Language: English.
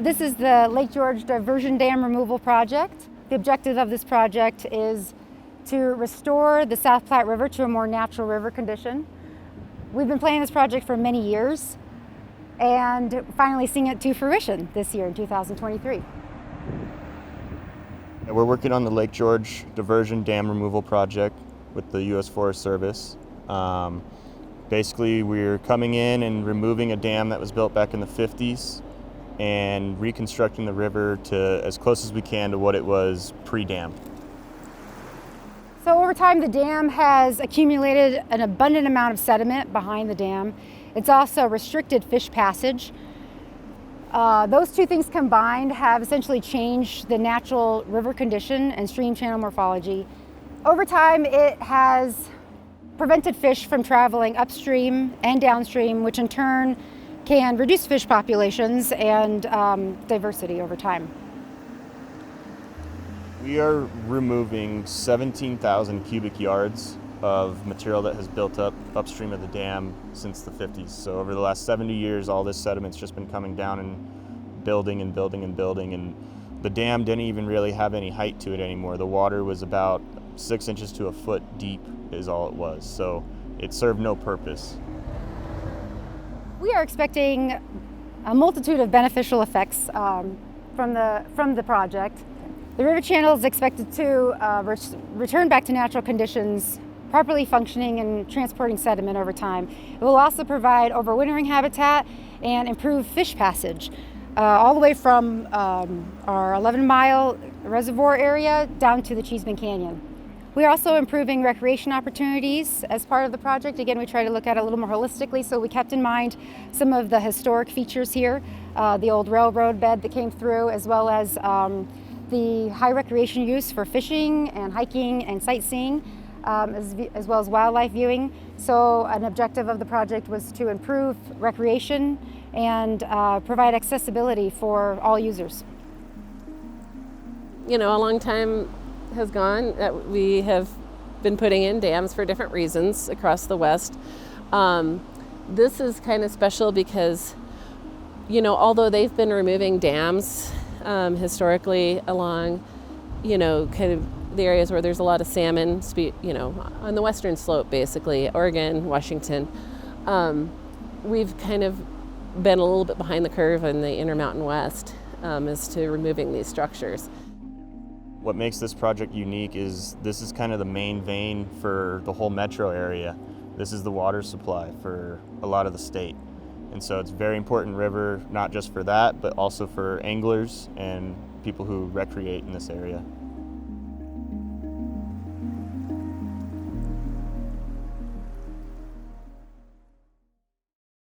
This is the Lake George Diversion Dam Removal Project. The objective of this project is to restore the South Platte River to a more natural river condition. We've been planning this project for many years and finally seeing it to fruition this year in 2023. We're working on the Lake George Diversion Dam Removal Project with the U.S. Forest Service. Basically, we're coming in and removing a dam that was built back in the 50s and reconstructing the river to as close as we can to what it was pre-dam. So over time, the dam has accumulated an abundant amount of sediment behind the dam. It's also restricted fish passage. Those two things combined have essentially changed the natural river condition and stream channel morphology. Over time, it has prevented fish from traveling upstream and downstream, which in turn can reduce fish populations and diversity over time. We are removing 17,000 cubic yards of material that has built up upstream of the dam since the 50s. So over the last 70 years, all this sediment's just been coming down and building and building and building. And the dam didn't even really have any height to it anymore. The water was about 6 inches to a foot deep is all it was. So it served no purpose. We are expecting a multitude of beneficial effects from the project. The river channel is expected to return back to natural conditions, properly functioning and transporting sediment over time. It will also provide overwintering habitat and improve fish passage all the way from our 11 Mile Reservoir area down to the Cheesman Canyon. We are also improving recreation opportunities as part of the project. Again, we try to look at it a little more holistically, so we kept in mind some of the historic features here, the old railroad bed that came through, as well as the high recreation use for fishing and hiking and sightseeing, as well as wildlife viewing. So an objective of the project was to improve recreation and provide accessibility for all users. You know, a long time has gone that we have been putting in dams for different reasons across the West. This is kind of special because, you know, although they've been removing dams historically along, you know, kind of the areas where there's a lot of salmon, you know, on the western slope, basically, Oregon, Washington, we've kind of been a little bit behind the curve in the Intermountain West as to removing these structures. What makes this project unique is this is kind of the main vein for the whole metro area. This is the water supply for a lot of the state. And so it's a very important river, not just for that, but also for anglers and people who recreate in this area.